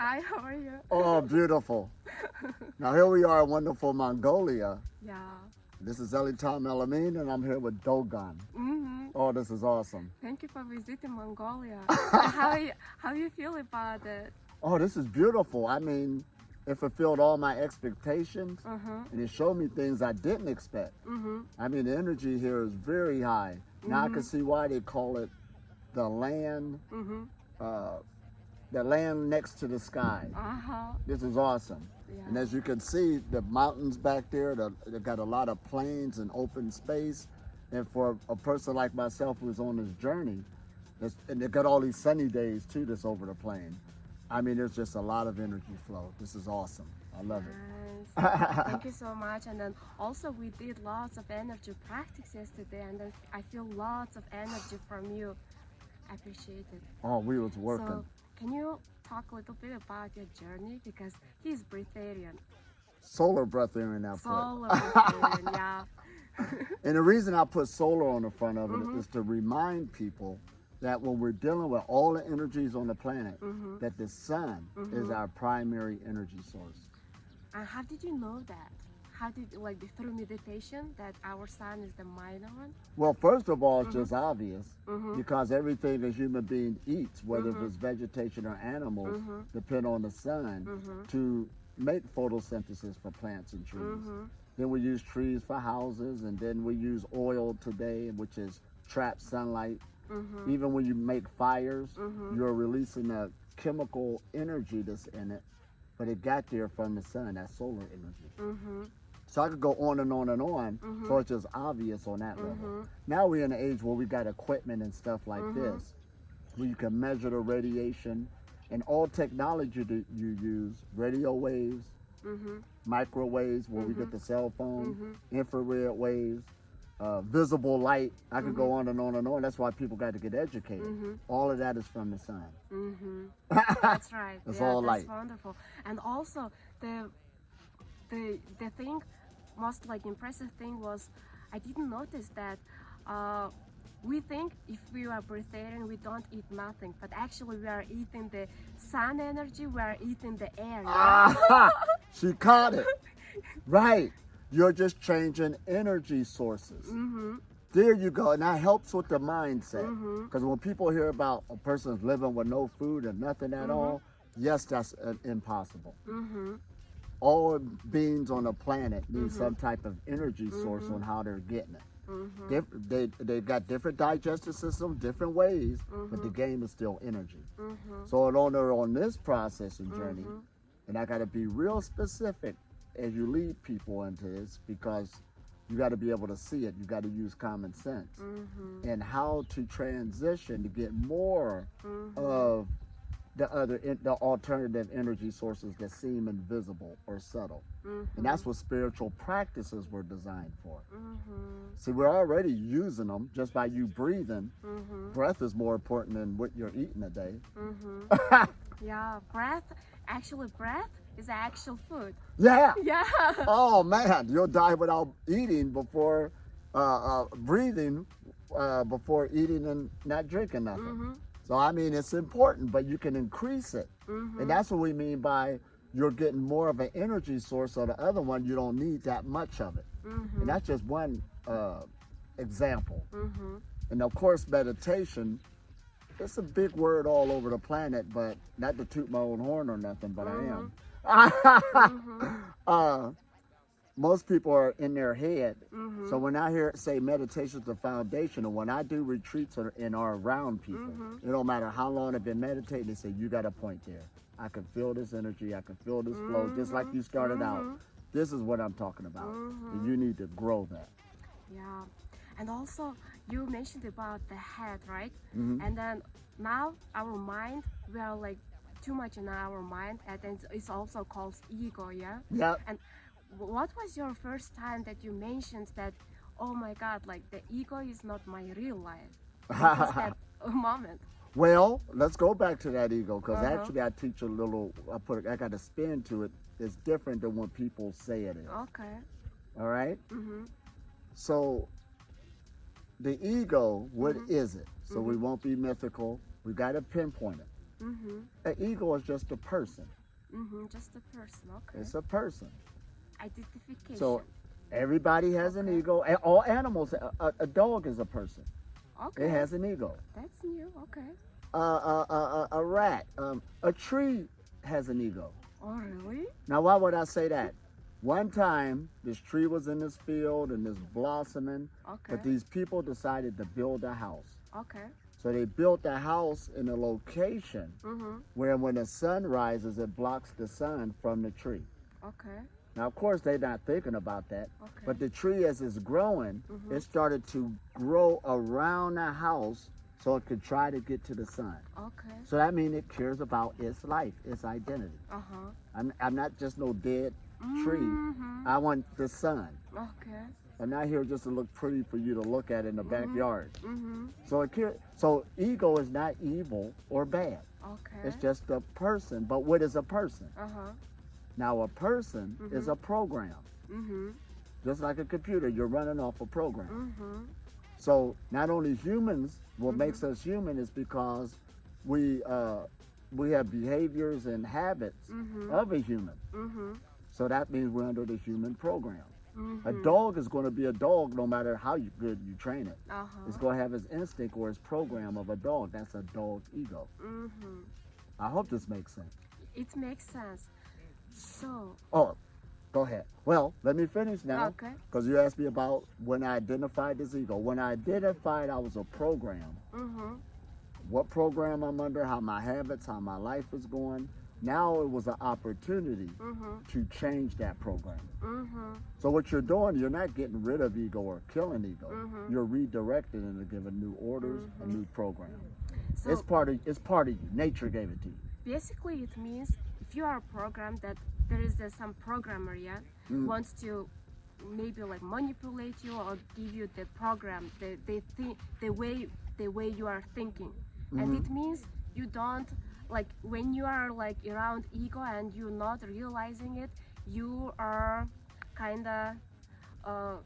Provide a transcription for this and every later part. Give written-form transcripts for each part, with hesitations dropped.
Hi, how are you? Oh, beautiful. Now here we are in wonderful Mongolia. Yeah. This is Tom Elamine and I'm here with Dogon. Mm-hmm. Oh, this is awesome. Thank you for visiting Mongolia. And how you feel about it? Oh, this is beautiful. I mean, it fulfilled all my expectations Uh-huh. and it showed me things I didn't expect. Mm-hmm. I mean, the energy here is very high. Now I can see why they call it the land, Mm-hmm. uh, the land next to the sky. Uh-huh. This is awesome. Yeah. And as you can see, the mountains back there, they got a lot of plains and open space. And for a person like myself who's on this journey, and they got all these sunny days too that's over the plain. I mean, there's just a lot of energy flow. This is awesome. I love Nice. it. Thank you so much. And then also we did lots of energy practice yesterday, and then I feel lots of energy from you. I appreciate it. Oh, we was working. So can you talk a little bit about your journey, because he's Breatharian. Solar breatharian I put. Solar Breatharian, yeah. And the reason I put solar on the front of it is to remind people that when we're dealing with all the energies on the planet, that the sun is our primary energy source. And how did you know that? How did, like, through meditation, that our sun is the minor one? Well, first of all, it's just obvious because everything a human being eats, whether it's vegetation or animals, depend on the sun to make photosynthesis for plants and trees. Then we use trees for houses, and then we use oil today, which is trapped sunlight. Even when you make fires, you're releasing a chemical energy that's in it, but it got there from the sun, that solar energy. So I could go on and on and on, so it's just obvious on that level. Now we're in an age where we got equipment and stuff like this, where you can measure the radiation, and all technology that you use, radio waves, microwaves, where we get the cell phone, infrared waves, visible light. I could go on and on and on. That's why people got to get educated. All of that is from the sun. That's right. It's Yeah, all that's light. wonderful. And also the thing, most like impressive thing was, I didn't notice that we think if we are breatharian, we don't eat nothing, but actually we are eating the sun energy, we are eating the air. She caught it. Right. You're just changing energy sources. There you go. And that helps with the mindset. Because when people hear about a person's living with no food and nothing at all, yes, that's impossible. All beings on the planet need some type of energy source on how they're getting it. They got different digestive systems, different ways, but the game is still energy. So on this processing journey, and I got to be real specific as you lead people into this, because you got to be able to see it. You got to use common sense and how to transition to get more of the alternative energy sources that seem invisible or subtle. And that's what spiritual practices were designed for. See, we're already using them just by you breathing. Breath is more important than what you're eating a day. Yeah, breath is actual food. Yeah. Yeah. Oh man, you'll die without eating before breathing before eating and not drinking nothing. So I mean, it's important, but you can increase it. And that's what we mean by you're getting more of an energy source, or the other one, you don't need that much of it. And that's just one example. And of course, meditation, it's a big word all over the planet, but not to toot my own horn or nothing, but I am. Most people are in their head. So when I hear it say meditation is the foundation, and when I do retreats and are around people, it don't matter how long they've been meditating, they say, you got to point there. I can feel this energy, I can feel this flow, just like you started out. This is what I'm talking about. And you need to grow that. Yeah. And also, you mentioned about the head, right? And then now our mind, we are like too much in our mind, and then it's also called ego, yeah? Yeah. And what was your first time that you mentioned that, oh my God, like the ego is not my real life? What was that moment? Well, let's go back to that ego, because actually I teach a little, I got a spin to it. It's different than what people say it is. Okay. All right? So the ego, what is it? So we won't be mythical. We got to pinpoint it. Mm-hmm. An ego is just a person. Mm-hmm. Just a person. Okay. It's a person. Identification. So everybody has an Okay. ego. All animals, a dog is a person. Okay. It has an ego. That's new. Okay. A rat, a tree has an ego. Oh, really? Now, why would I say that? One time, this tree was in this field and it's blossoming, Okay. but these people decided to build a house. Okay. So they built a house in a location Mm-hmm. where when the sun rises, it blocks the sun from the tree. Okay. Now, of course, they're not thinking about that, Okay. but the tree, as it's growing, Mhm. it started to grow around the house so it could try to get to the sun. Okay. So that means it cares about its life, its identity. Uh-huh. I'm not just no dead tree. Mm-hmm. I want the sun. Okay. I'm not here just to look pretty for you to look at in the backyard. Mm-hmm. So ego is not evil or bad. Okay. It's just a person. But what is a person? Uh-huh. Now a person is a program. Mm-hmm. Just like a computer, you're running off a program. Mm-hmm. So not only humans, what makes us human is because we have behaviors and habits of a human. Mm-hmm. So that means we're under the human program. Mm-hmm. A dog is going to be a dog no matter how good you train it. Uh-huh. It's going to have its instinct or its program of a dog. That's a dog ego. Mm-hmm. I hope this makes sense. It makes sense. So, Oh, go ahead. Well, let me finish now. Okay. Because you asked me about when I identified this ego. When I identified I was a program, mm-hmm. what program I'm under, how my habits, how my life is going. Now it was an opportunity Mm-hmm. to change that program. Mm-hmm. So what you're doing, you're not getting rid of ego or killing ego. Mhm. You're redirecting and giving new orders, a new program. So It's part of you. Nature gave it to you. basically it means if you are programmed that there is some programmer, yeah, wants to maybe like manipulate you or give you the program, the way you are thinking. And it means you don't, like when you are like around ego and you're not realizing it, you are kind of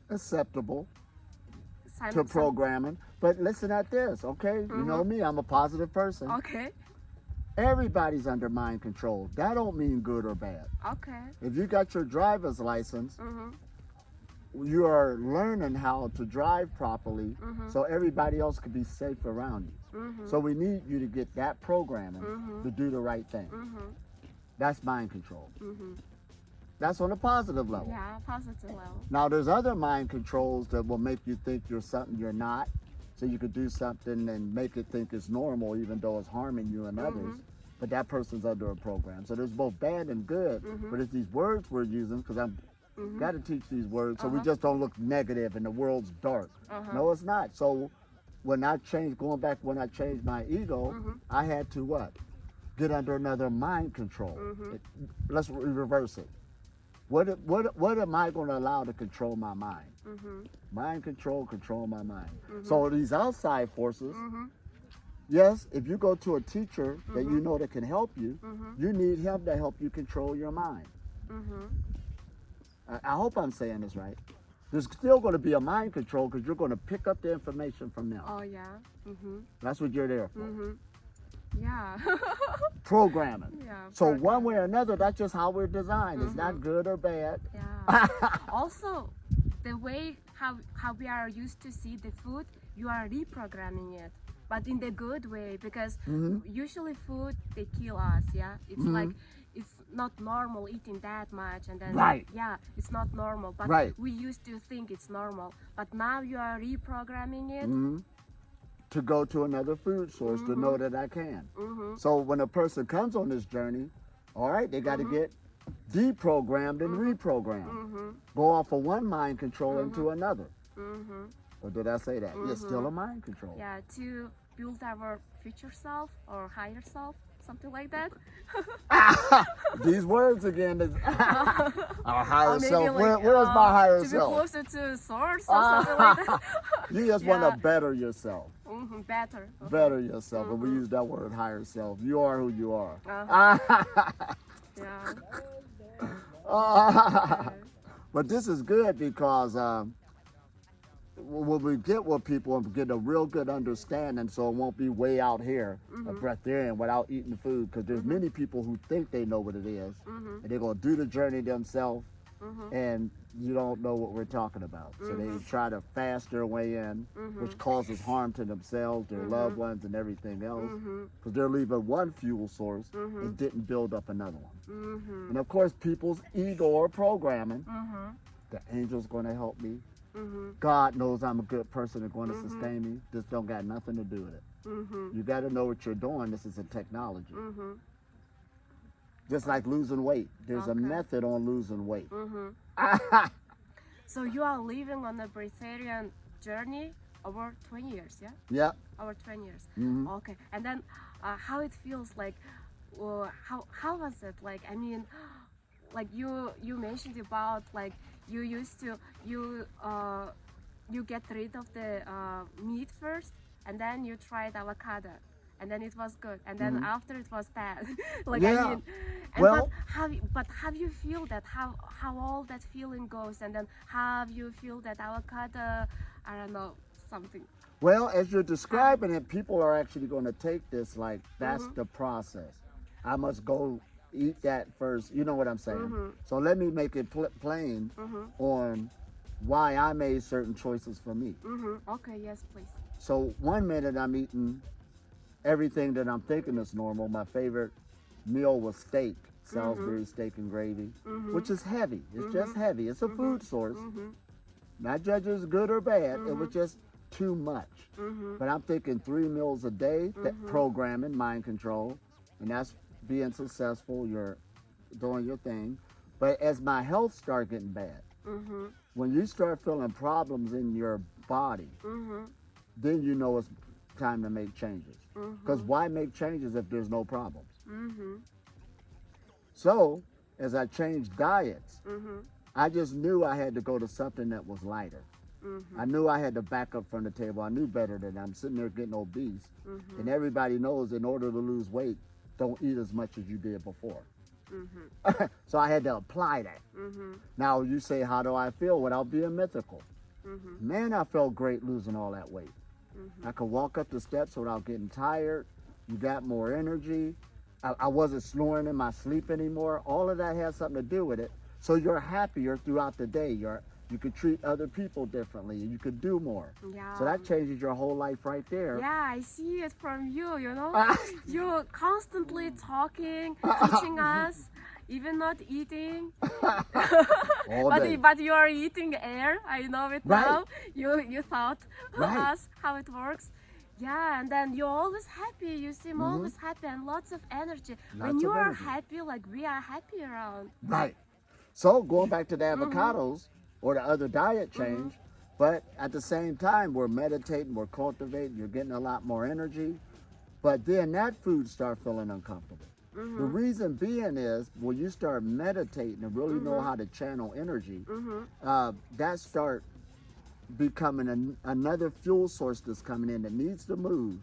Acceptable to programming. But listen at this, okay? You know me, I'm a positive person. Okay. Everybody's under mind control. That don't mean good or bad. Okay. If you got your driver's license, Mm-hmm. you are learning how to drive properly so everybody else could be safe around you. Mm-hmm. So we need you to get that programming to do the right thing. Mm-hmm. That's mind control. Mm-hmm. That's on a positive level. Yeah, positive level. Now there's other mind controls that will make you think you're something you're not. So you could do something and make it think it's normal even though it's harming you and others. But that person's under a program. So there's both bad and good. But it's these words we're using because I'm got to teach these words so we just don't look negative and the world's dark. No, it's not. So when I changed my ego, I had to what? Get under another mind control. Let's reverse it. What am I going to allow to control my mind? Mind control my mind. So these outside forces, yes, if you go to a teacher that you know that can help you, you need him to help you control your mind. I hope I'm saying this right. There's still going to be a mind control because you're going to pick up the information from them. Oh yeah. Mm-hmm. That's what you're there for. Mm-hmm. Yeah. Programming. Yeah. So one way or another, that's just how we're designed. It's not good or bad. Yeah. Also, the way how we are used to see the food, you are reprogramming it, but in the good way because usually food they kill us. Yeah. It's like it's not normal eating that much, and then yeah, it's not normal. But we used to think it's normal, but now you are reprogramming it. To go to another food source to know that I can. So when a person comes on this journey, all right, they got to get deprogrammed and reprogrammed. Go off of one mind control into another. Or did I say that? It's still a mind control. Yeah, to build our future self or higher self, something like that. These words again is our higher self. Like, where's my higher to self? be closer to source or something like that. You just want to better yourself. Better. Better yourself. And we use that word higher self. You are who you are. Yeah. But this is good because when we get with people and get a real good understanding, so it won't be way out here a breatharian without eating the food, because there's many people who think they know what it is, and they're going to do the journey themselves, and you don't know what we're talking about. So they try to fast their way in, which causes harm to themselves, their loved ones, and everything else, because they're leaving one fuel source and didn't build up another one. And of course, people's ego or programming, the angel's going to help me. God knows I'm a good person and going to sustain me. This don't got nothing to do with it. You got to know what you're doing. This is a technology. Just like losing weight. There's a method on losing weight. So you are living on a breatharian journey over 20 years, yeah? Yep. Over 20 years. Okay. And then how it feels like, how was it? Like, I mean, like you mentioned about like you used to, you get rid of the meat first, and then you tried avocado, and then it was good, and then after it was bad. Like, Yeah. I mean, and Well, but how you feel that, how all that feeling goes, and then how you feel that avocado, I don't know, something. well, as you're describing it, people are actually going to take this like that's the process. I must go eat that first. You know what I'm saying? So let me make it plain on why I made certain choices for me. Okay, yes, please. So one minute I'm eating everything that I'm thinking is normal. My favorite meal was steak, Salisbury steak and gravy, which is heavy. It's just heavy. It's a food source. Not judging it's good or bad. It was just too much. But I'm thinking 3 meals a day, that programming, mind control, and that's being successful. You're doing your thing. But as my health started getting bad, when you start feeling problems in your body, then you know it's time to make changes. Because why make changes if there's no problems? So as I changed diets, I just knew I had to go to something that was lighter. I knew I had to back up from the table. I knew better than I'm sitting there getting obese. And everybody knows in order to lose weight, don't eat as much as you did before. So I had to apply that. Now you say, how do I feel without being mythical? Man, I felt great losing all that weight. I could walk up the steps without getting tired. You got more energy. I wasn't snoring in my sleep anymore. All of that has something to do with it. So you're happier throughout the day. You could treat other people differently. You could do more. Yeah. So that changes your whole life right there. Yeah, I see it from you, you know. You're constantly talking, teaching us, even not eating. All day. But you are eating air, I know it Right. now. You thought Right. us how it works. Yeah, and then you're always happy. You seem always happy and lots of energy. When Lots you of are energy. happy, like we are happy around. Right. So going back to the avocados or the other diet change, but at the same time, we're meditating, we're cultivating, you're getting a lot more energy. But then that food start feeling uncomfortable. The reason being is when you start meditating and really know how to channel energy, that start becoming another fuel source that's coming in that needs to move,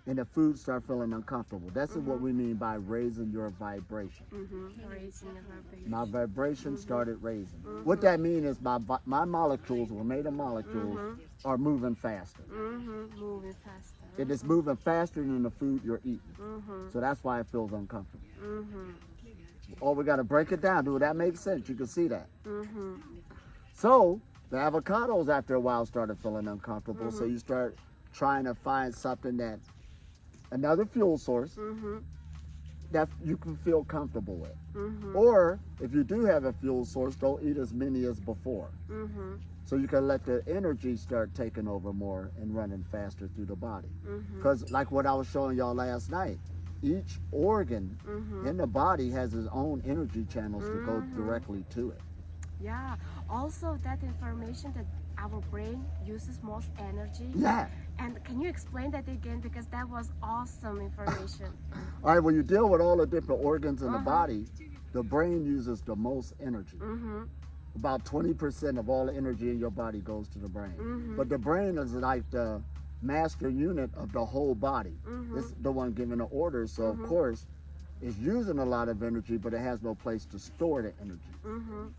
and the food start feeling uncomfortable. That's what we mean by raising your vibration. Raising your vibration. My vibration started raising. What that means is my molecules, were made of molecules, are moving faster. Moving faster. It is moving faster than the food you're eating. So that's why it feels uncomfortable. Oh, we got to break it down. Do that make sense? You can see that. So the avocados after a while started feeling uncomfortable. So you start trying to find something that, another fuel source that you can feel comfortable with. Or if you do have a fuel source, don't eat as many as before. So you can let the energy start taking over more and running faster through the body. Because like what I was showing y'all last night, each organ in the body has its own energy channels to go directly to it. Yeah. Also, that information that our brain uses most energy. Yeah. And can you explain that again? Because that was awesome information. All right, when you deal with all the different organs in the body, the brain uses the most energy. About 20% of all the energy in your body goes to the brain. But the brain is like the master unit of the whole body. It's the one giving the orders. So of course, it's using a lot of energy, but it has no place to store the energy.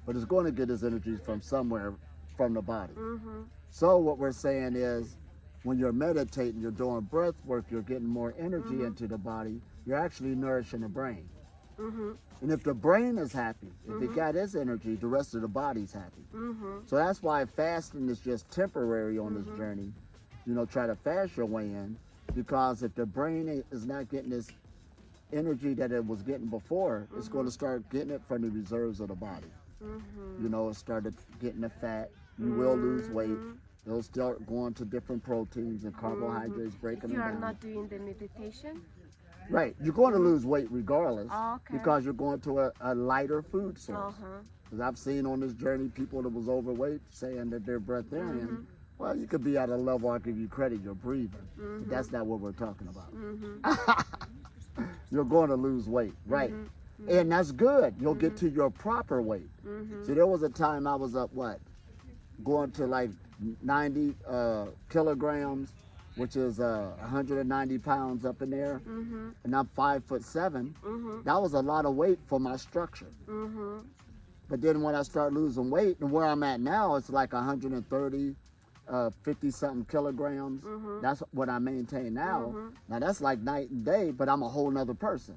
But it's going to get its energy from somewhere from the body. Mm-hmm. So what we're saying is, when you're meditating, you're doing breath work, you're getting more energy into the body, you're actually nourishing the brain. Mm-hmm. And if the brain is happy, if it got its energy, the rest of the body's happy. Mm-hmm. So that's why fasting is just temporary on this journey. You know, try to fast your way in, because if the brain is not getting this energy that it was getting before, it's going to start getting it from the reserves of the body. Mm-hmm. You know, it started getting the fat. You will lose weight. It'll start going to different proteins and carbohydrates, breaking If you them are down. not doing the meditation. Right. You're going to lose weight regardless, Okay. because you're going to a lighter food source. Uh-huh. Because I've seen on this journey people that was overweight saying that they're breatharian. Well, you could be at a level, I give you credit, you're breathing. But that's not what we're talking about. You're going to lose weight, right? And that's good. You'll get to your proper weight. See, there was a time I was up, going to like 90 kilograms, which is 190 pounds up in there, and I'm 5'7". That was a lot of weight for my structure. But then when I start losing weight, and where I'm at now, it's like 130, 50 something kilograms. That's what I maintain now. Now that's like night and day, but I'm a whole nother person.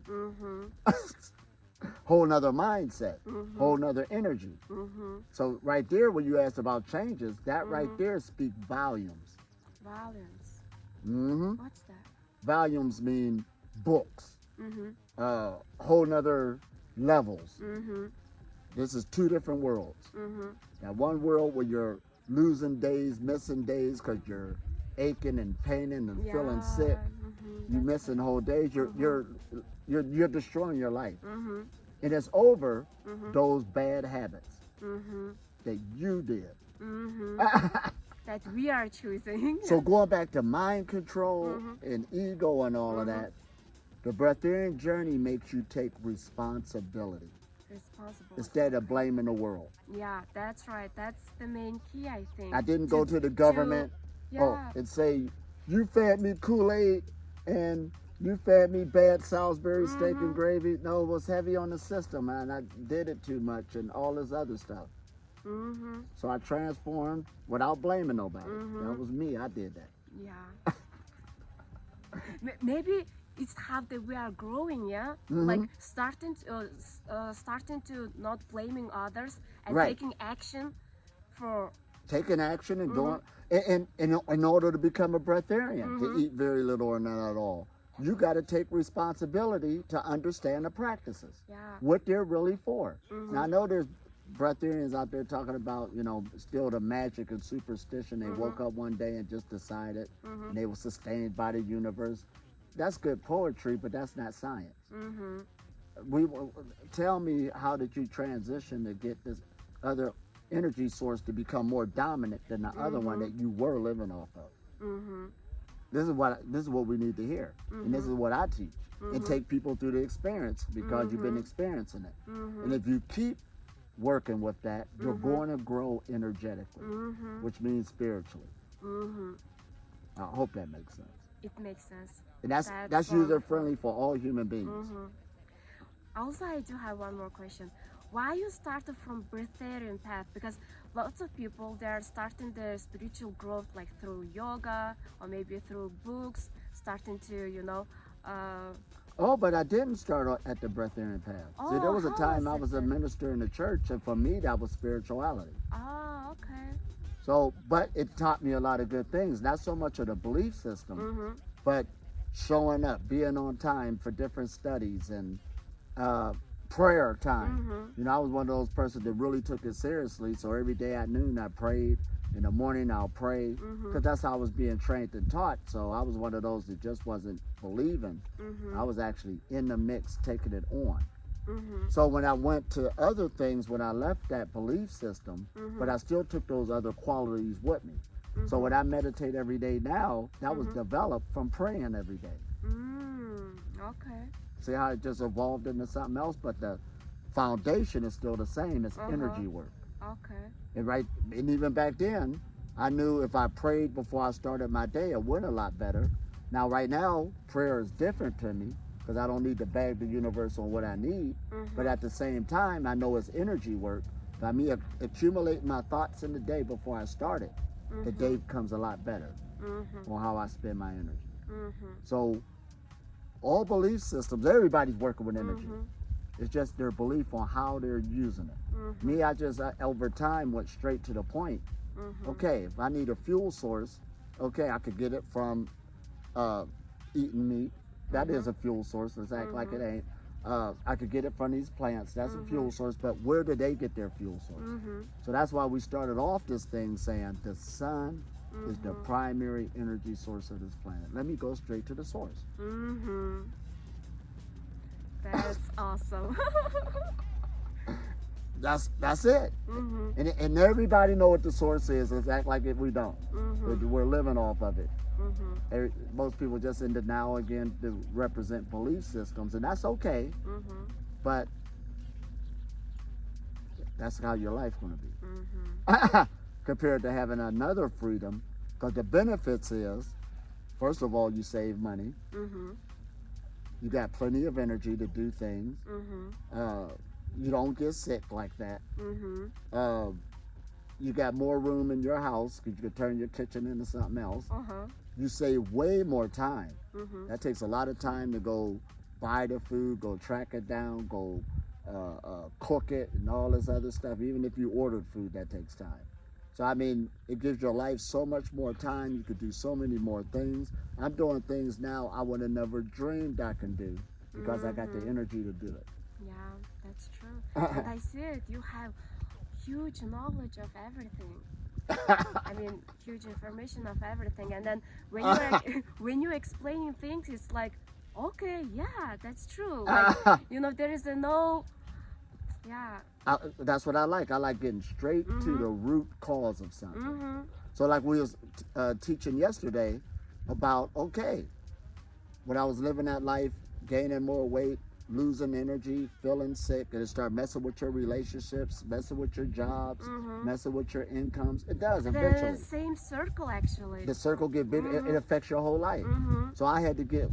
Whole nother mindset, whole nother energy. So right there, when you asked about changes, that right there speak volumes. Volumes. What's that? Volumes mean books, whole nother levels. This is two different worlds. Now, one world where you're losing days, missing days because you're aching and paining and feeling sick. You're missing whole days. You're destroying your life. And it's over those bad habits that you did. That we are choosing. So going back to mind control and ego and all of that, the Breatharian journey makes you take responsibility Responsible. instead of blaming the world. Yeah, that's right. That's the main key, I think. I didn't go to the government and say, you fed me Kool-Aid and you fed me bad Salisbury steak and gravy. No, it was heavy on the system, and I did it too much and all this other stuff. So I transformed without blaming nobody. That was me. I did that. Yeah. Maybe it's how that we are growing, yeah? Like starting to not blaming others and Right. taking action for... Taking action and going, and in order to become a breatharian, to eat very little or none at all, you got to take responsibility to understand the practices, what they're really for. Now, I know there's breatharians out there talking about, you know, still the magic and superstition. They woke up one day and just decided, and they were sustained by the universe. That's good poetry, but that's not science. Tell me, how did you transition to get this other energy source to become more dominant than the other one that you were living off of? This is what we need to hear, and this is what I teach, and take people through the experience, because you've been experiencing it. And if you keep working with that, you're going to grow energetically, which means spiritually. I hope that makes sense. It makes sense. And that's user friendly for all human beings. Also, I do have one more question. Why you started from Breatharian path? Because lots of people, they are starting their spiritual growth like through yoga or maybe through books, starting to, you know, Oh, but I didn't start at the Breatharian path. See, there was a how time was I it was a then? minister in the church, and for me, that was spirituality. Oh, okay. So, but it taught me a lot of good things. Not so much of the belief system, but showing up, being on time for different studies, and prayer time. You know, I was one of those persons that really took it seriously. So every day at noon, I prayed. In the morning, I'll pray, because that's how I was being trained and taught. So I was one of those that just wasn't believing. I was actually in the mix, taking it on. So when I went to other things, when I left that belief system, but I still took those other qualities with me. So when I meditate every day now, that was developed from praying every day. Okay. See how it just evolved into something else, but the foundation is still the same. It's energy work. Okay. And even back then, I knew if I prayed before I started my day, it went a lot better. Now, right now, prayer is different to me, because I don't need to beg the universe on what I need. But at the same time, I know it's energy work, By me accumulating my thoughts in the day before I start it, the day becomes a lot better on how I spend my energy. So all belief systems, everybody's working with energy. It's just their belief on how they're using it. Me, I over time went straight to the point. Okay, if I need a fuel source, okay, I could get it from eating meat. That is a fuel source. Let's act like it ain't. I could get it from these plants. That's a fuel source. But where do they get their fuel source? So that's why we started off this thing saying the sun is the primary energy source of this planet. Let me go straight to the source. That's awesome. That's it. And everybody know what the source is. Let's act like we don't. We're living off of it. Most people just in denial again to represent belief systems, and that's okay. But that's how your life's going to be. Compared to having another freedom, because the benefits is, first of all, you save money. You got plenty of energy to do things. You don't get sick like that. You got more room in your house because you can turn your kitchen into something else. You save way more time. That takes a lot of time to go buy the food, go track it down, go cook it, and all this other stuff. Even if you ordered food, that takes time. So, I mean, it gives your life so much more time. You could do so many more things. I'm doing things now I would have never dreamed I can do because I got the energy to do it. Yeah, that's true. And I see it. You have huge knowledge of everything. I mean, huge information of everything. And then when you're when you're explaining things, it's like, okay, yeah, that's true. Like, you know, there is no, yeah. That's what I like. I like getting straight to the root cause of something. So like we was teaching yesterday about, okay, when I was living that life, gaining more weight, losing energy, feeling sick, and it start messing with your relationships, messing with your jobs, messing with your incomes. It does eventually. The same circle, actually. The circle get big. It affects your whole life. So I had to get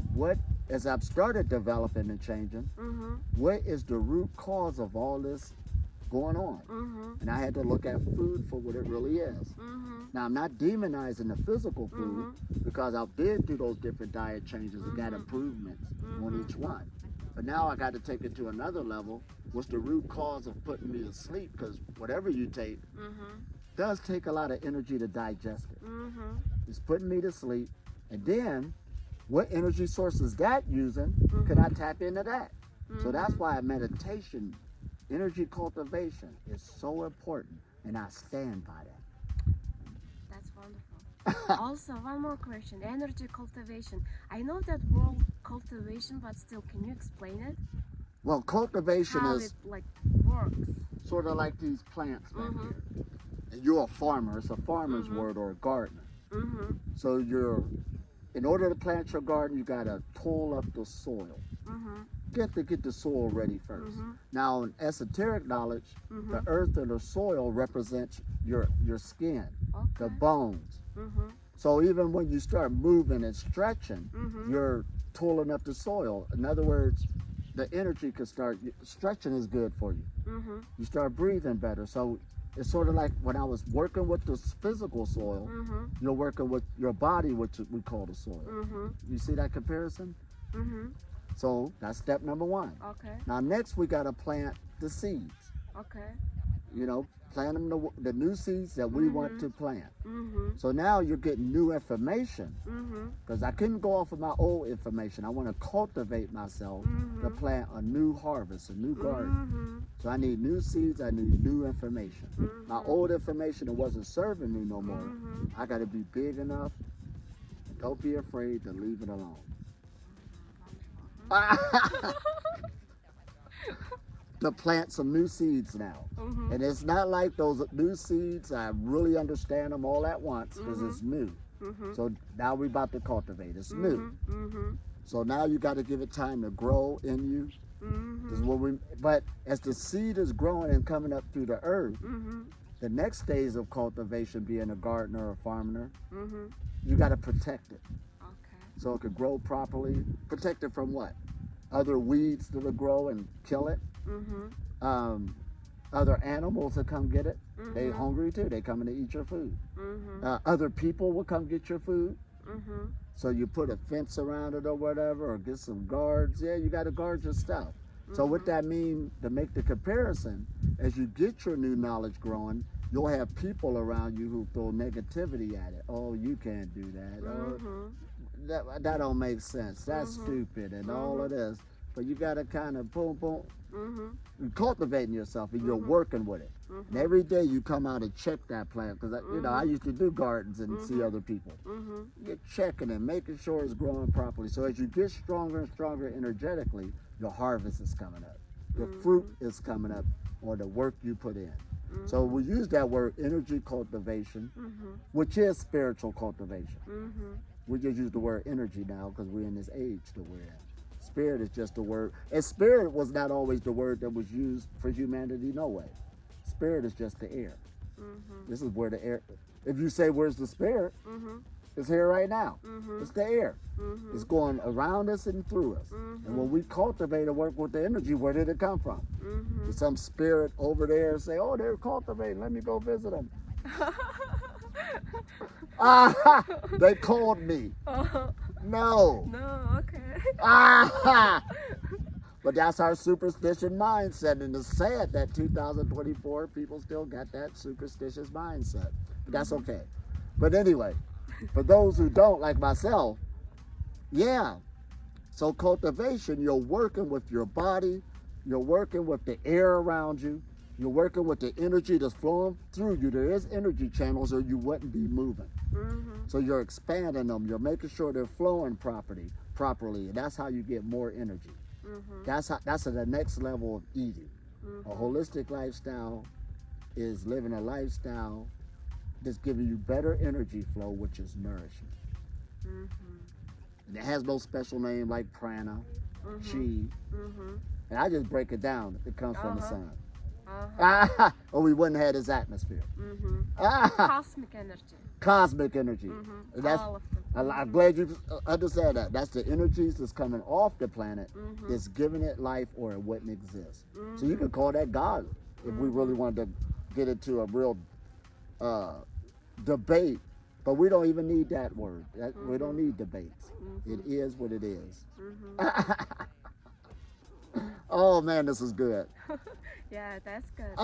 as I've started developing and changing, what is the root cause of all this going on? And I had to look at food for what it really is. Now I'm not demonizing the physical food because I did do those different diet changes and got improvements on each one. But now I got to take it to another level. What's the root cause of putting me to sleep? Because whatever you take does take a lot of energy to digest it. It's putting me to sleep. And then what energy source is that using? Can I tap into that? So that's why meditation, energy cultivation is so important. And I stand by that. That's wonderful. Also, one more question. Energy cultivation. I know that word cultivation, but still, can you explain it? Well, cultivation How is it like works. sort of like these plants back here. And you're a farmer. It's a farmer's word, or a gardener. So in order to plant your garden, you got to pull up the soil. You have to get the soil ready first. Now, in esoteric knowledge, the earth or the soil represents your skin, the bones. So even when you start moving and stretching, you're pulling up the soil. In other words, the energy could start, stretching is good for you. You start breathing better. So it's sort of like when I was working with the physical soil, you're working with your body, which we call the soil. You see that comparison? So that's step number one. Okay. Now next we got to plant the seeds. Okay. You know, plant them the new seeds that we want to plant. So now you're getting new information, because I couldn't go off of my old information. I want to cultivate myself to plant a new harvest, a new garden. So I need new seeds, I need new information. My old information, it wasn't serving me no more. I got to be big enough. Don't be afraid to leave it alone. To plant some new seeds now. And it's not like those new seeds, I really understand them all at once because it's new. So now we're about to cultivate. It's new. So now you got to give it time to grow in you. Is what but as the seed is growing and coming up through the earth, the next stage of cultivation, being a gardener or a farmer, you got to protect it. So it could grow properly. Protect it from what? Other weeds that'll grow and kill it. Other animals will come get it. They hungry too. They coming to eat your food. Other people will come get your food. So you put a fence around it or whatever, or get some guards. Yeah, you got to guard your stuff. So what that means, to make the comparison, as you get your new knowledge growing, you'll have people around you who throw negativity at it. Oh, you can't do that. Oh, that don't make sense. That's stupid and all of this. But you got to kind of boom, boom. You're cultivating yourself and you're working with it. And every day you come out and check that plant, because you know I used to do gardens and see other people. You're checking and making sure it's growing properly. So as you get stronger and stronger energetically, your harvest is coming up. Your fruit is coming up on the work you put in. So we use that word energy cultivation, which is spiritual cultivation. We just use the word energy now because we're in this age that we're in. Spirit is just a word. And spirit was not always the word that was used for humanity, no way. Spirit is just the air. This is where the air, if you say, where's the spirit? It's here right now. It's the air. It's going around us and through us. And when we cultivate and work with the energy, where did it come from? Did some spirit over there say, oh, they're cultivating, let me go visit them? They called me. No. No, okay. But that's our superstition mindset, and it's sad that 2024 people still got that superstitious mindset. But that's okay. But anyway, for those who don't, like myself, yeah. So cultivation, you're working with your body, you're working with the air around you, you're working with the energy that's flowing through you. There is energy channels or you wouldn't be moving. So you're expanding them, you're making sure they're flowing properly, and that's how you get more energy. That's at the next level of eating. A holistic lifestyle is living a lifestyle that's giving you better energy flow, which is nourishment. And it has no special name like prana, chi. And I just break it down. It comes from the sun. Or we wouldn't have this atmosphere. Cosmic energy. Cosmic energy. And that's, all of them. I'm glad you understand that. That's the energies that's coming off the planet that's giving it life, or it wouldn't exist. So you could call that God if we really wanted to get into a real debate. But we don't even need that word. We don't need debates. It is what it is. Oh man, this is good. Yeah, that's good.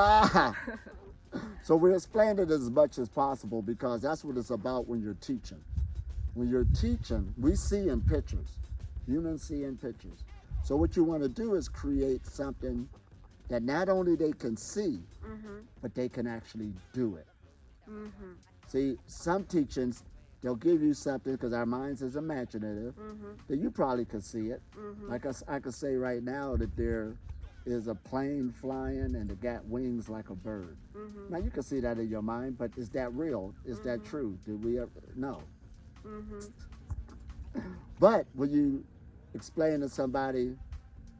So we explained it as much as possible because that's what it's about when you're teaching. When you're teaching, we see in pictures. Humans see in pictures. So what you want to do is create something that not only they can see, but they can actually do it. See, some teachings, they'll give you something because our minds is imaginative, that you probably could see it. Like I could say right now that there is a plane flying and it got wings like a bird. Now you can see that in your mind, but is that real? Is that true? Did we ever? No. But when you explain to somebody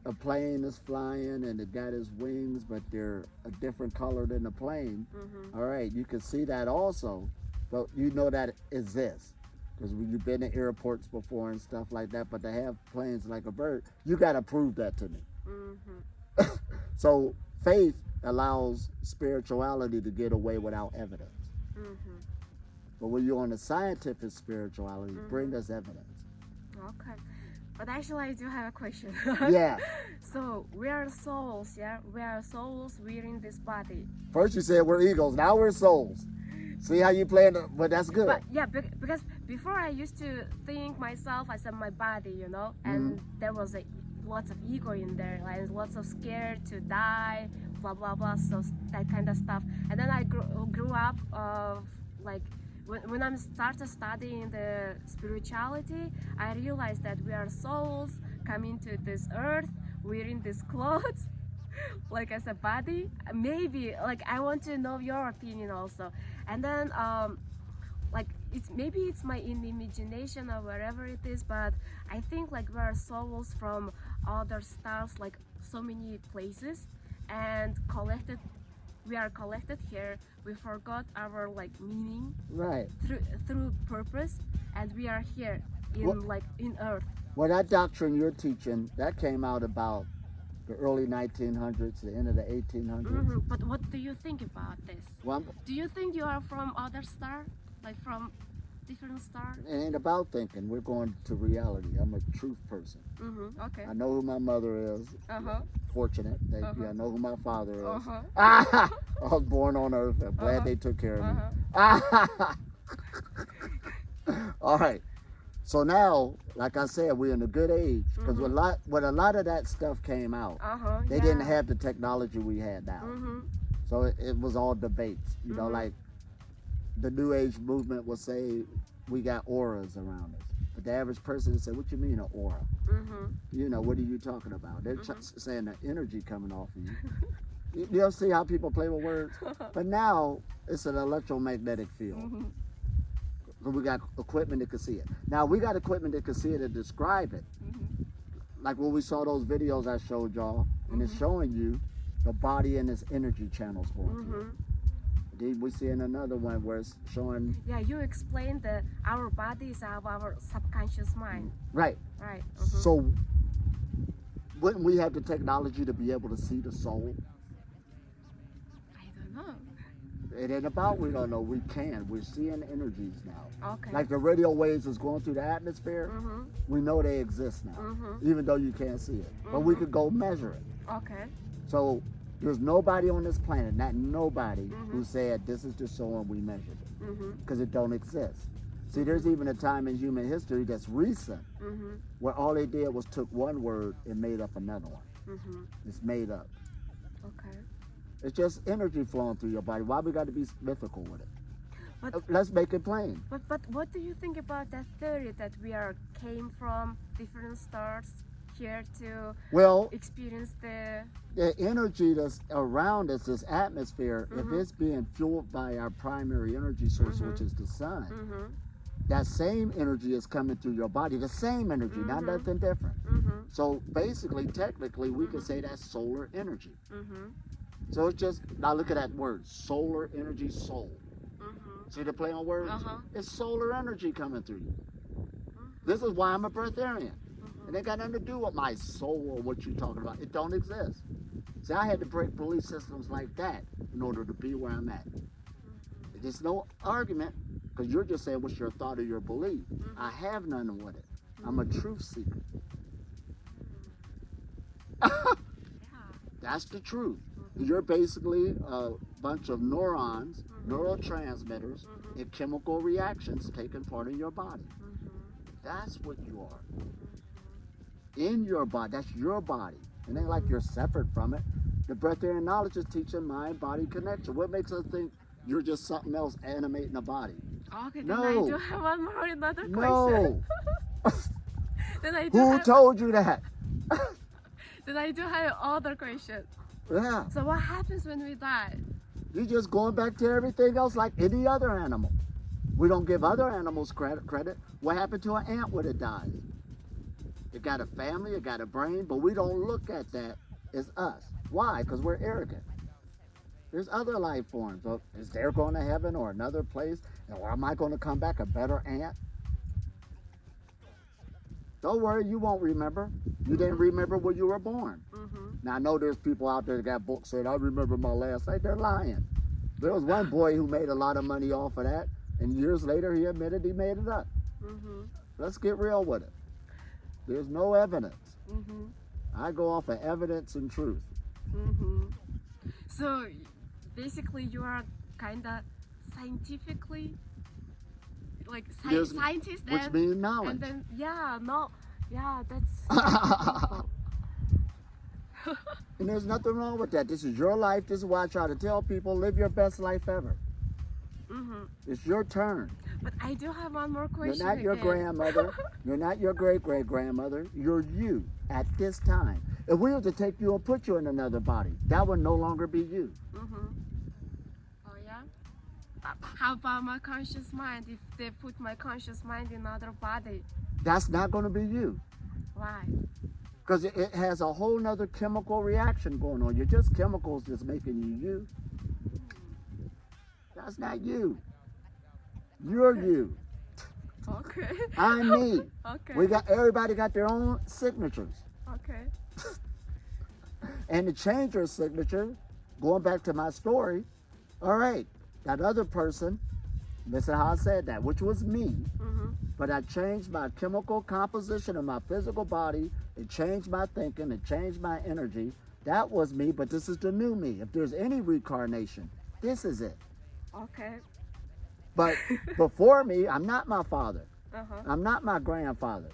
a plane is flying and it got its wings, but they're a different color than the plane, all right, you can see that also, but you know that it exists. Because when you've been to airports before and stuff like that, but to have planes like a bird, you got to prove that to me. So faith allows spirituality to get away without evidence. But when you're on the scientific spirituality, bring us evidence. Okay. But actually, I do have a question. Yeah. So we are souls, yeah? We are souls wearing this body. First you said we're eagles, now we're souls. See how you playing, but that's good. But yeah, because before I used to think myself as my body, you know, and there was lots of ego in there, and lots of scared to die, blah blah blah, so that kind of stuff. And then I grew up like when I started studying the spirituality, I realized that we are souls coming to this earth wearing these clothes like as a body. Maybe like I want to know your opinion also. And then like maybe it's my imagination or wherever it is, but I think like we are souls from other stars, like so many places, and we are collected here. We forgot our like meaning, right, through purpose, and we are here in in earth. Well, that doctrine you're teaching, that came out about the early 1900s, the end of the 1800s. But what do you think about this? Well, Do you think you are from other star? Like from different star? it ain't about thinking. We're going to reality. I'm a truth person. Okay. I know who my mother is. Uh-huh. Fortunate. Thank you. I know who my father is. Uh-huh. I was born on earth. I'm glad they took care of me. All right. So now, like I said, we're in a good age because when a lot of that stuff came out, they didn't have the technology we had now. So it was all debates. You know, like the New Age movement will say we got auras around us. But the average person would say, what you mean an aura? You know, what are you talking about? They're saying the energy coming off of you. You don't see how people play with words? But now it's an electromagnetic field. We got equipment that can see it. Now we got equipment that can see it and describe it. Like when we saw those videos I showed y'all, and it's showing you the body and its energy channels going through. Then we see in another one where it's showing. Yeah, you explained that our body is our subconscious mind. Right. Right. So wouldn't we have the technology to be able to see the soul? I don't know. It ain't about we don't know. We can. We're seeing energies now. Okay. Like the radio waves is going through the atmosphere. We know they exist now, even though you can't see it. But we could go measure it. Okay. So there's nobody on this planet, not nobody, who said this is the soul and we measured it, because it don't exist. See, there's even a time in human history that's recent where all they did was took one word and made up another one. It's made up. Okay. It's just energy flowing through your body. Why we got to be mythical with it? But let's make it plain. But what do you think about that theory that we came from different stars here to experience the energy that's around us, this atmosphere? If it's being fueled by our primary energy source, which is the sun, that same energy is coming through your body. The same energy, not nothing different. So basically, technically, we could say that's solar energy. So it's just, now look at that word, solar energy, soul. See the play on words? It's solar energy coming through you. This is why I'm a Breatharian. It ain't got nothing to do with my soul or what you're talking about. It don't exist. See, I had to break belief systems like that in order to be where I'm at. There's no argument, because you're just saying what's your thought or your belief. I have none with it. I'm a truth seeker. That's the truth. You're basically a bunch of neurons, neurotransmitters, and chemical reactions taking part in your body. That's what you are. In your body, that's your body. It ain't like you're separate from it. The Breatharian knowledge is teaching mind-body connection. What makes us think you're just something else animating a body? Okay, then No. I do have another question. No. Then I do Who told you that? Then I do have other question. Yeah. So what happens when we die? You're just going back to everything else like any other animal. We don't give other animals credit. What happened to an ant when it dies? It got a family, it got a brain, but we don't look at that as us. Why? Because we're arrogant. There's other life forms. Well, is there going to heaven or another place? Or am I going to come back a better ant? Don't worry, you won't remember. You didn't remember when you were born. Now, I know there's people out there that got books saying, I remember my last night. They're lying. There was one boy who made a lot of money off of that, and years later he admitted he made it up. Let's get real with it. There's no evidence. I go off of evidence and truth. So basically you are kind of scientifically like scientist, which means knowledge. And then that's and there's nothing wrong with that. This is your life. This is why I try to tell people, live your best life ever. It's your turn. But I do have one more question. You're not your grandmother. You're not your great-great-grandmother. You're you at this time. If we were to take you and put you in another body, that would no longer be you. Oh yeah? How about my conscious mind? If they put my conscious mind in another body? That's not going to be you. Why? Because it has a whole nother chemical reaction going on. You're just chemicals that's making you. That's not you. You're you. Okay. I'm me. Okay. Everybody got their own signatures. Okay. And to change her signature, going back to my story, all right, that other person, listen how I said that, which was me, but I changed my chemical composition of my physical body, it changed my thinking, it changed my energy. That was me, but this is the new me. If there's any reincarnation, this is it. Okay. But before me, I'm not my father. Uh-huh. I'm not my grandfather.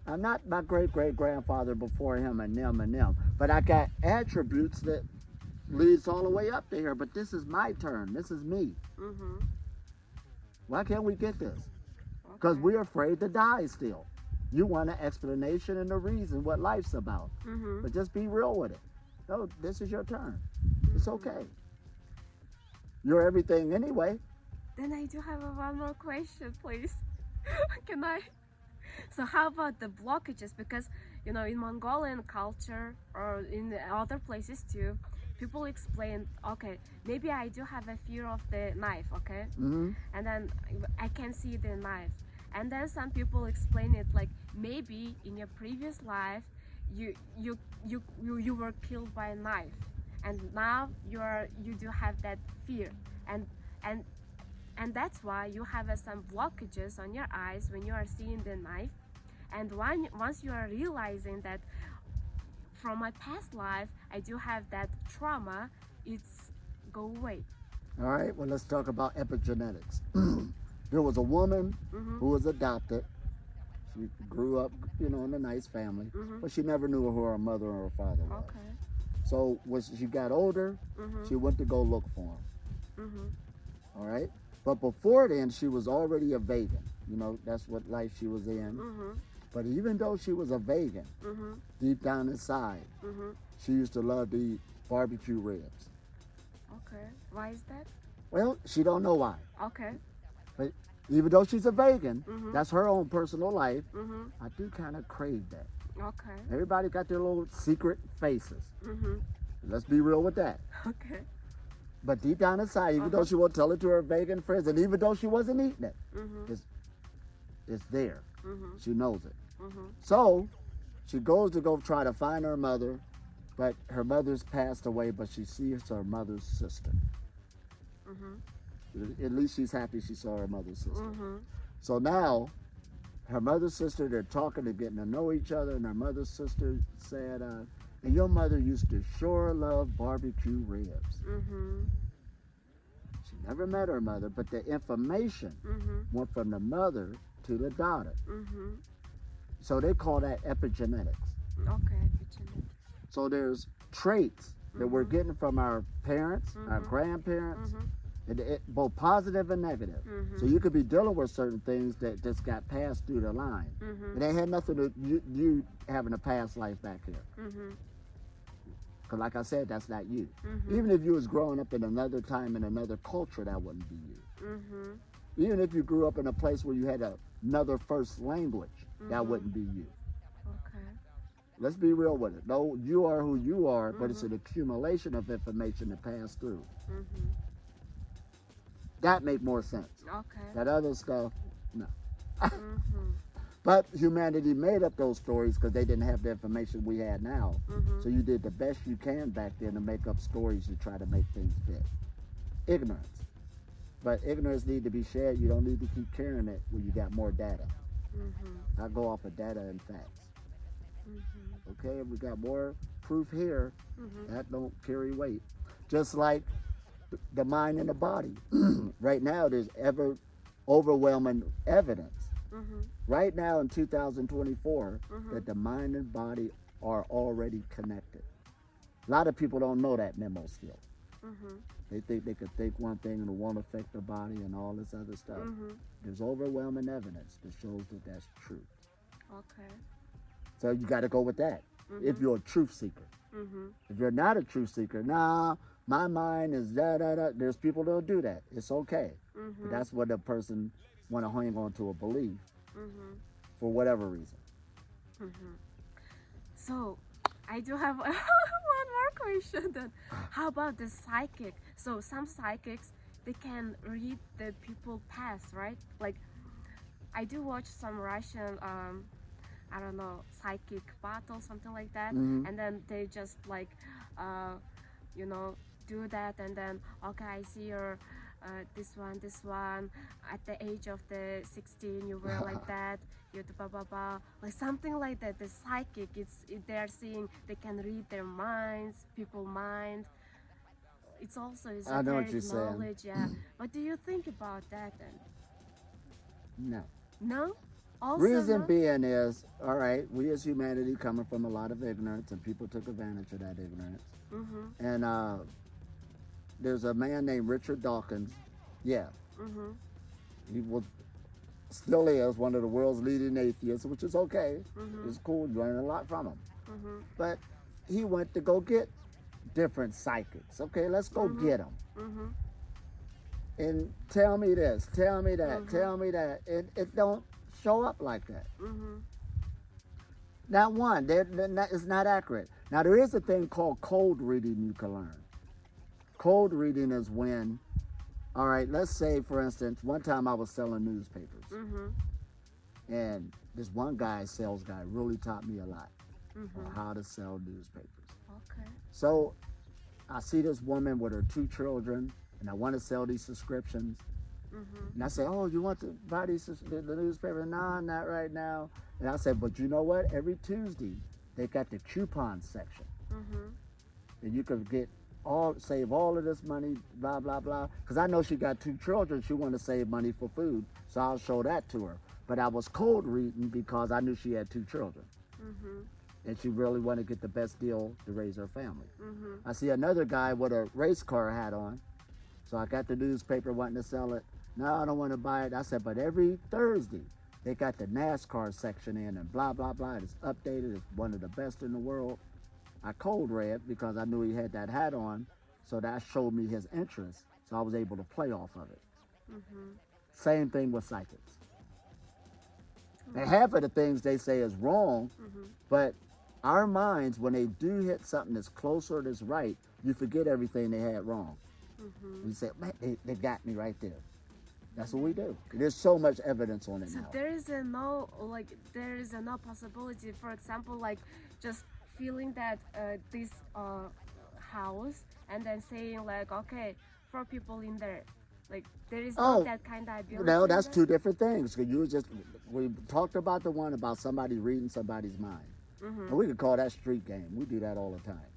I'm not my great-great-grandfather before him and them. But I got attributes that leads all the way up to here. But this is my turn. This is me. Why can't we get this? Because we're afraid to die still. You want an explanation and a reason what life's about. But just be real with it. No, this is your turn. It's okay. You're everything anyway. Then I do have one more question, please. Can I? So how about the blockages? Because, you know, in Mongolian culture or in the other places too, people explain, okay, maybe I do have a fear of the knife, okay? And then I can see the knife. And then some people explain it like maybe in your previous life you were killed by a knife, and now you do have that fear, and that's why you have some blockages on your eyes when you are seeing the knife. And once you are realizing that from my past life I do have that trauma, it's go away. All right, well, let's talk about epigenetics. There was a woman who was adopted. She grew up, you know, in a nice family, but she never knew who her mother or her father was. Okay. So when she got older, she went to go look for him. All right? But before then, she was already a vegan. You know, that's what life she was in. But even though she was a vegan, deep down inside, she used to love to eat barbecue ribs. Okay. Why is that? Well, she don't know why. Okay. But even though she's a vegan, that's her own personal life, I do kind of crave that. Okay. Everybody got their little secret faces. Let's be real with that. Okay. But deep down inside, even though she won't tell it to her vegan friends, and even though she wasn't eating it, it's there. She knows it. So she goes to go try to find her mother, but her mother's passed away, but she sees her mother's sister. At least she's happy she saw her mother's sister. So now, her mother's sister, they're talking, they're getting to know each other, and her mother's sister said, and your mother used to sure love barbecue ribs. She never met her mother, but the information went from the mother to the daughter. So they call that epigenetics. Okay, epigenetics. So there's traits that we're getting from our parents, our grandparents, both positive and negative. So you could be dealing with certain things that just got passed through the line. And they had nothing to you having a past life back here. Because like I said, that's not you. Even if you was growing up in another time, in another culture, that wouldn't be you. Even if you grew up in a place where you had another first language, that wouldn't be you. Okay. Let's be real with it. No, you are who you are, but it's an accumulation of information that passed through. That make more sense. Okay. That other stuff, no. But humanity made up those stories because they didn't have the information we had now. So you did the best you can back then to make up stories to try to make things fit. Ignorance. But ignorance need to be shared. You don't need to keep carrying it when you got more data. I go off of data and facts. Okay, if we got more proof here, that don't carry weight. Just like the mind and the body. Right now, there's overwhelming evidence. Right now in 2024, that the mind and body are already connected. A lot of people don't know that memo still. They think they could think one thing and it won't affect their body and all this other stuff. There's overwhelming evidence that shows that that's true. Okay. So you got to go with that if you're a truth seeker. If you're not a truth seeker, nah, my mind is da-da-da. There's people that'll do that. It's okay. But that's what a person want to hang on to a belief for whatever reason. So, I do have one more question then. How about the psychic? So, some psychics, they can read the people past, right? Like, I do watch some Russian, I don't know, psychic battle, something like that. And then they just like you know, do that, and then okay, I see your this one at the age of the 16 you were like that, you blah blah blah, like something like that. The psychic, they're seeing, they can read their minds, people's mind. It's also I know what you're esoteric saying. knowledge. Yeah. What do you think about that then? No. No? Also Reason no? being is, all right, we as humanity coming from a lot of ignorance, and people took advantage of that ignorance. Mm-hmm. And there's a man named Richard Dawkins. Yeah, Mm-hmm. he was, still is one of the world's leading atheists, which is okay. Mm-hmm. It's cool. You learn a lot from him. Mm-hmm. But he went to go get different psychics. Okay, let's go get them. Mm-hmm. And tell me this, tell me that, Mhm. tell me that. It don't show up like that. Mm-hmm. Not one. It's not accurate. Now, there is a thing called cold reading you can learn. Cold reading is when, all right, let's say, for instance, one time I was selling newspapers. Mm-hmm. And this one guy, sales guy, really taught me a lot Mm-hmm. on how to sell newspapers. Okay. So I see this woman with her 2 children, and I want to sell these subscriptions. Mm-hmm. And I say, oh, you want to buy the newspaper? No, not right now. And I said, but you know what? Every Tuesday, they got the coupon section. Mm-hmm. And you could save all of this money, blah, blah, blah. Because I know she got 2 children. She wanted to save money for food. So I'll show that to her. But I was cold reading because I knew she had 2 children. Mm-hmm. And she really wanted to get the best deal to raise her family. Mm-hmm. I see another guy with a race car hat on. So I got the newspaper wanting to sell it. No, I don't want to buy it. I said, but every Thursday, they got the NASCAR section in and blah, blah, blah. It's updated. It's one of the best in the world. I cold read because I knew he had that hat on. So that showed me his interest. So I was able to play off of it. Mm-hmm. Same thing with psychics. And half of the things they say is wrong, Mm-hmm. but our minds, when they do hit something that's closer that's right, you forget everything they had wrong. Mm-hmm. We say, man, they got me right there. That's what we do. There's so much evidence on it So now. there is there is no possibility, for example, like just feeling that this house, and then saying like, okay, 4 people in there, like there is Oh, not that kind of ability. No, in that's there? 2 different things. 'Cause we talked about the one about somebody reading somebody's mind. Mm-hmm. And we could call that street game. We do that all the time.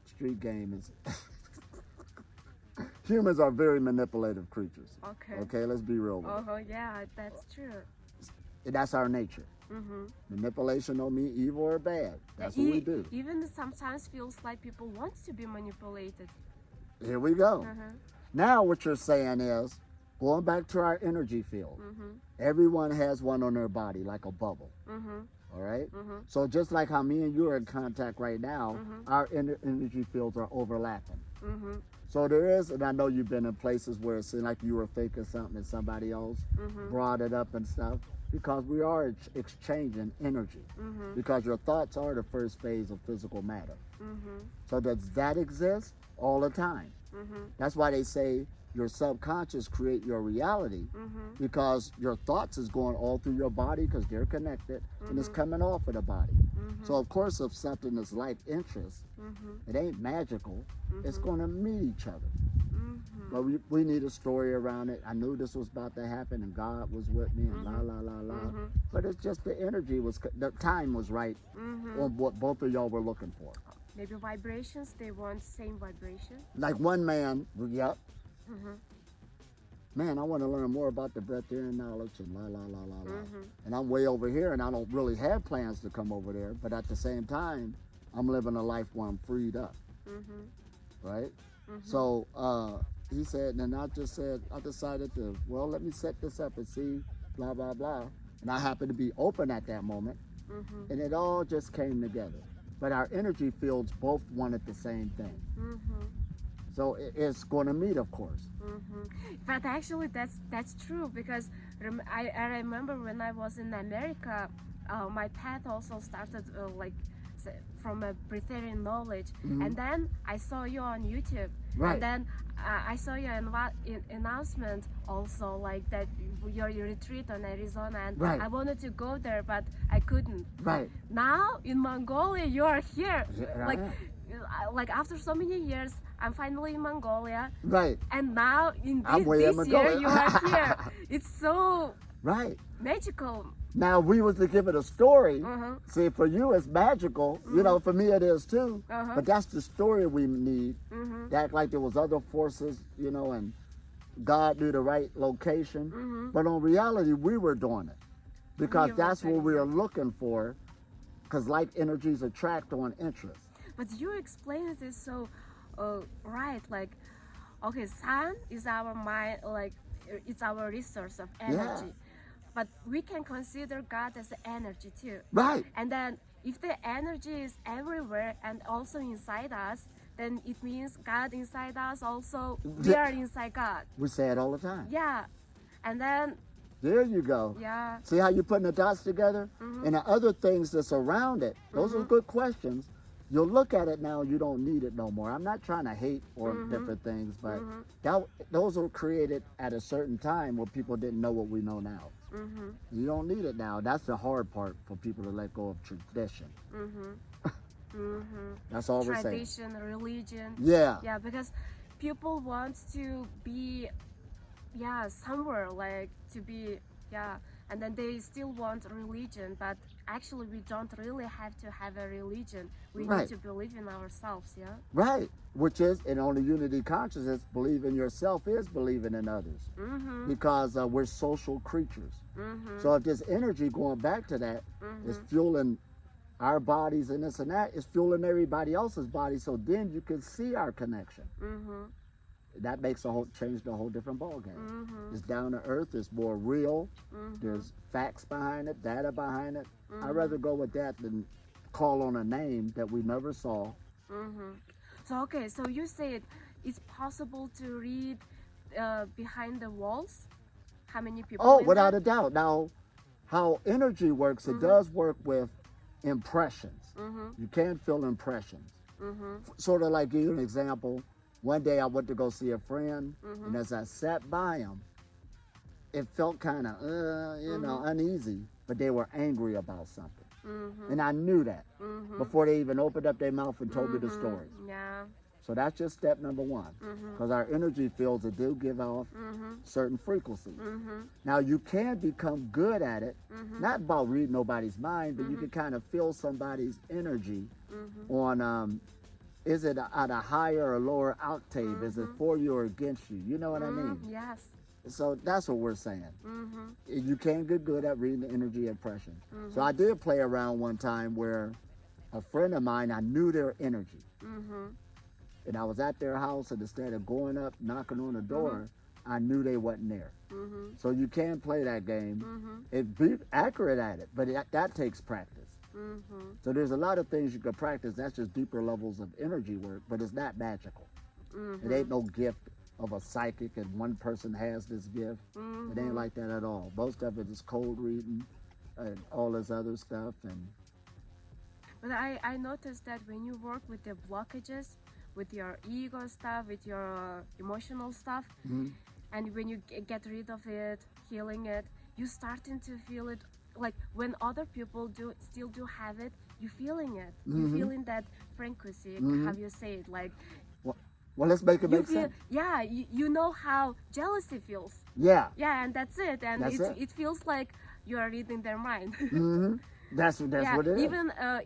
Street game is... Humans are very manipulative creatures. Okay. Okay, let's be real with it. Oh yeah, that's true. And that's our nature. Mm-hmm. Manipulation don't mean evil or bad. That's what we do. Even sometimes feels like people want to be manipulated. Here we go. Uh-huh. Now what you're saying is, going back to our energy field, Mm-hmm. everyone has one on their body, like a bubble. Mm-hmm. All right? Mm-hmm. So just like how me and you are in contact right now, Mhm. our energy fields are overlapping. Mm-hmm. So there is, and I know you've been in places where it seemed like you were faking something and somebody else Mm-hmm. brought it up and stuff, because we are exchanging energy. Mm-hmm. Because your thoughts are the first phase of physical matter. Mm-hmm. So does that exist? All the time. Mm-hmm. That's why they say your subconscious create your reality, Mm-hmm. because your thoughts is going all through your body because they're connected, and it's coming off of the body. Mm-hmm. So of course, if something is like interest, Mm-hmm. it ain't magical. It's going to meet each other. Mm-hmm. But we need a story around it. I knew this was about to happen, and God was with me, and la la la la. Mhm. But it's just the energy the time was right Mm-hmm. on what both of y'all were looking for. Maybe vibrations. They want same vibration. Like one man, yep. Mm-hmm. Man, I want to learn more about the Breatharian knowledge and la la la la la. Mhm. And I'm way over here, and I don't really have plans to come over there. But at the same time, I'm living a life where I'm freed up, Mm-hmm. right? Mhm. So he said, and I just said, I decided to, well, let me set this up and see, blah blah blah. And I happened to be open at that moment, Mm-hmm. and it all just came together. But our energy fields both wanted the same thing, Mm-hmm. so it's going to meet, of course. Mm-hmm. But actually, that's true, because I remember when I was in America, my path also started from a Breatharian knowledge, and then I saw you on YouTube, Right. and then I saw your announcement also, like that your retreat on Arizona, and Right. I wanted to go there, but I couldn't. Right. Now in Mongolia, you are here, Yeah, I like. am. like after so many years, I'm finally in Mongolia, Right. and now in I'm way in this year Mongolia. you are here. It's so Right. magical. Now, if we was to give it a story, Uh-huh. see, for you it's magical, you know, for me it is too, Uh-huh. but that's the story we need. Mm-hmm. To act like there was other forces, you know, and God knew the right location. Mm-hmm. But in reality, we were doing it because We were that's what doing we it. are looking for, because like energies attract on interest. But you explained it so right, like, okay, sun is our mind, like it's our resource of energy, but we can consider God as energy too. Right. And then if the energy is everywhere and also inside us, then it means God inside us also. We Yeah. are inside God. We say it all the time. Yeah. And then There you go. yeah. See how you're putting the dots together? Mhm. And the other things that's around it, those are good questions. You'll look at it now, you don't need it no more. I'm not trying to hate or different things, but those were created at a certain time where people didn't know what we know now. Mhm. You don't need it now. That's the hard part for people to let go of tradition. Mhm. Mhm. That's all we're saying. Tradition, religion. Yeah. Yeah, because people want to be, yeah, somewhere, like to be, yeah, and then they still want religion, but actually we don't really have to have a religion. We Right. need to believe in ourselves, yeah. Right. Which is, and on the unity consciousness, believing yourself is believing in others. Mhm. Because we're social creatures. Mhm. So if this energy, going back to that, is fueling our bodies and this and that, it's fueling everybody else's body. So then you can see our connection. Mhm. That makes change the whole different ball game. Mhm. It's down to earth. It's more real. Mhm. There's facts behind it, data behind it. I'd rather go with that than call on a name that we never saw. Mhm. So okay, so you said it's possible to read behind the walls. How many people? Oh, in without there? a doubt. Now, how energy works, it does work with impressions. You can feel impressions. Sort of like, give you an example. One day I went to go see a friend, and as I sat by him, it felt kind of, you know, uneasy, but they were angry about something. And I knew that before they even opened up their mouth and told me the stories. Yeah. So that's just step number one, because our energy fields, it do give off certain frequencies. Now you can become good at it, not about reading nobody's mind, but you can kind of feel somebody's energy on, is it at a higher or lower octave? Is it for you or against you? You know what I mean? Yes. So that's what we're saying. You can get good at reading the energy impressions. So I did play around one time where a friend of mine, I knew their energy. And I was at their house, and instead of going up, knocking on the door, I knew they wasn't there. So you can play that game and be accurate at it, but that takes practice. So there's a lot of things you can practice. That's just deeper levels of energy work, but it's not magical. It ain't no gift of a psychic and one person has this gift. It ain't like that at all. Most of it is cold reading and all this other stuff. And But I noticed that when you work with the blockages, with your ego stuff, with your emotional stuff, and when you get rid of it, healing it, you starting to feel it. Like when other people still do have it, you feeling it. You feeling that frequency. How you say it? Like well, let's make it you make feel, sense. yeah, you know how jealousy feels. Yeah. Yeah, and that's it. And That's it. it feels like you are reading their mind. That's yeah, what it is.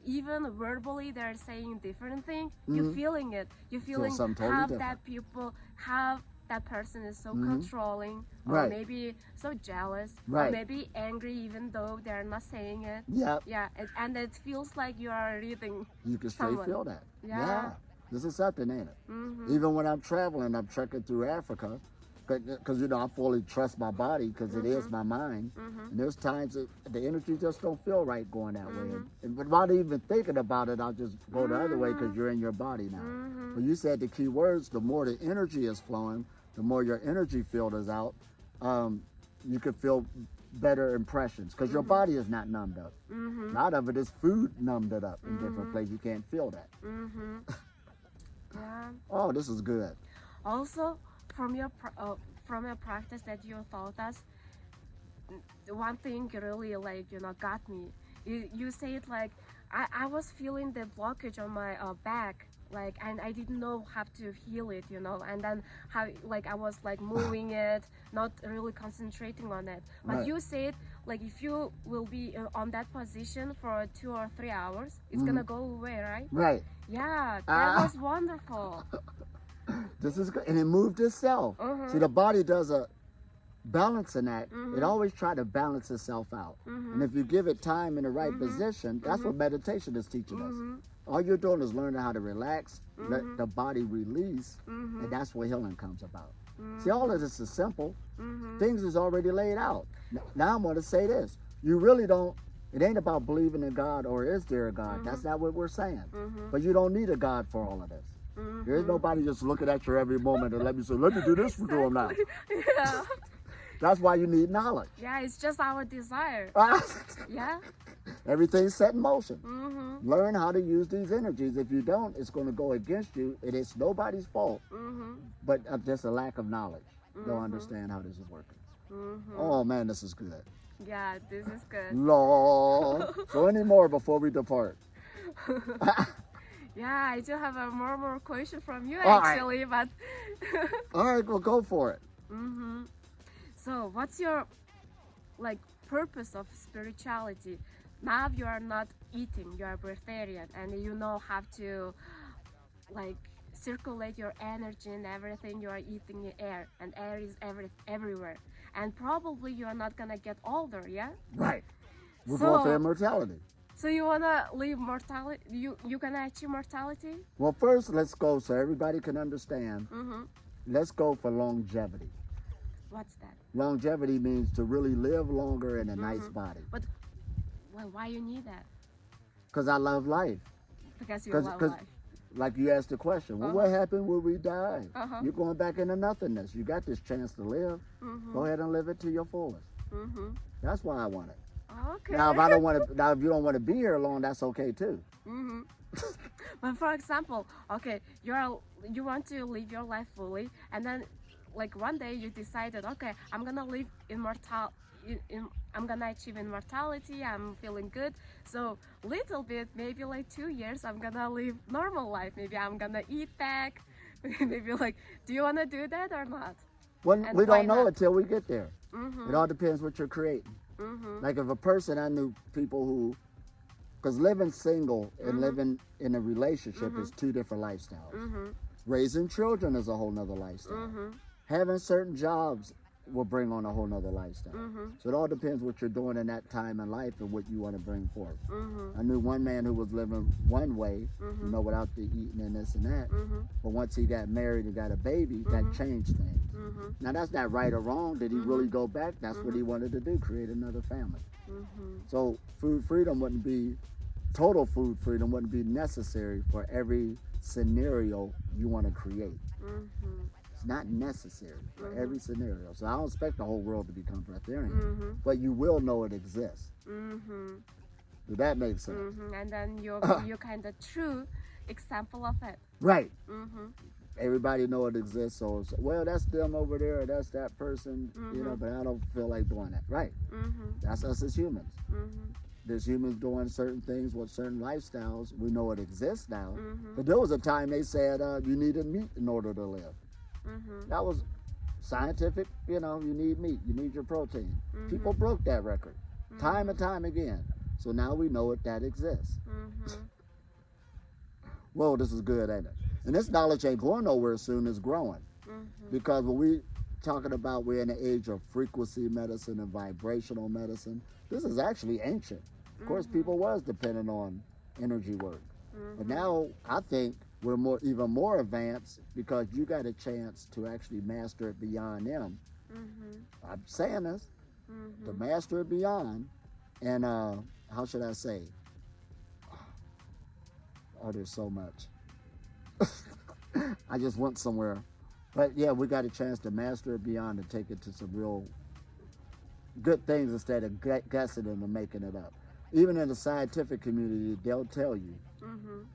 even verbally they're saying different thing. You feeling it. You feeling something totally how different. that people, how that person is so controlling, or Right. maybe so jealous, Right. or maybe angry even though they're not saying it. Yeah. Yeah, and it feels like you are reading. You can straight someone. feel that. Yeah. This is something, ain't it? Even when I'm traveling, I'm trekking through Africa, because, you know, I fully trust my body because it is my mind. And there's times that the energy just don't feel right going that way. And without even thinking about it, I'll just go the other way because you're in your body now. But you said the key words, the more the energy is flowing, the more your energy field is out, you can feel better impressions because your body is not numbed up. A lot of it is food numbed it up in different places. You can't feel that. Yeah. Oh, this is good. Also, from your practice that you taught us, one thing really got me. You said like I was feeling the blockage on my back, like, and I didn't know how to heal it, you know, and then how, like, I was like moving it, not really concentrating on it. But Right. you said, like, if you will be on that position for 2 or 3 hours, it's gonna go away, right? Right. Yeah, that Ah. was wonderful. This is good. And it moved itself. See, the body does a balancing act. It always try to balance itself out. And if you give it time in the right position, that's what meditation is teaching us. All you're doing is learning how to relax, let the body release, and that's where healing comes about. See, all of this is simple. Things is already laid out. Now I'm going to say this. You really don't, it ain't about believing in God or is there a God. That's not what we're saying. But you don't need a God for all of this. There is nobody just looking at you every moment and let me do this for them now. Yeah. That's why you need knowledge. Yeah, it's just our desire. Yeah. Everything's set in motion. Learn how to use these energies. If you don't, it's going to go against you. It is nobody's fault, but just a lack of knowledge. Don't understand how this is working. Oh man, this is good. Yeah, this is good. Lord. So any more before we depart? Yeah, I do have a more question from you All right. actually, but All right, well, go for it. so what's your like purpose of spirituality? Now you are not eating, you are breatharian, and you know how to like circulate your energy and everything. You are eating air, and air is everywhere, and probably you are not gonna get older, yeah? Right. We're So- going for immortality. So you wanna live mortality? You gonna achieve mortality? Well, first, let's go so everybody can understand. Let's go for longevity. What's that? Longevity means to really live longer in a nice body. But well, why you need that? Because I love life. Because you 'Cause- love 'cause- life. Like you asked the question, well, what happened when we die? Uh-huh. You're going back into nothingness. You got this chance to live. Go ahead and live it to your fullest. That's why I want it. Okay. Now, if I don't want to, now if you don't want to be here long, that's okay too. But for example, okay, you want to live your life fully, and then like one day you decided, okay, I'm gonna live I'm gonna achieve immortality. I'm feeling good. So little bit, maybe like 2 years, I'm gonna live normal life. Maybe I'm gonna eat back. Maybe like, do you wanna do that or not? Well, And we why don't know not? until we get there. It all depends what you're creating. Like if a person, I knew people who, because living single and living in a relationship is two different lifestyles. Raising children is a whole nother lifestyle. Having certain jobs will bring on a whole nother lifestyle. So it all depends what you're doing in that time in life and what you want to bring forth. I knew one man who was living one way, you know, without the eating and this and that. But once he got married and got a baby, that changed things. Now that's not right or wrong. Did he really go back? That's what he wanted to do, create another family. So food freedom wouldn't be, total food freedom wouldn't be necessary for every scenario you want to create. It's not necessary for every scenario. So I don't expect the whole world to become breatharian, but you will know it exists. Does that make sense? And then you're kind of true example of it. Right. Everybody know it exists, so it's, well, that's them over there, or that's that person, you know, but I don't feel like doing that. Right. That's us as humans. There's humans doing certain things with certain lifestyles. We know it exists now. But there was a time they said you needed meat in order to live. That was scientific, you know, you need meat, you need your protein. People broke that record time and time again. So now we know it, that exists. Whoa, this is good, ain't it? And this knowledge ain't going nowhere soon, it's growing. Because when we talking about we're in the age of frequency medicine and vibrational medicine, this is actually ancient. Of course, people was dependent on energy work. But now I think we're even more advanced because you got a chance to actually master it beyond them. I'm saying this, to master it beyond. And how should I say? Oh, there's so much. I just went somewhere. But yeah, we got a chance to master it beyond and take it to some real good things instead of guessing them and making it up. Even in the scientific community, they'll tell you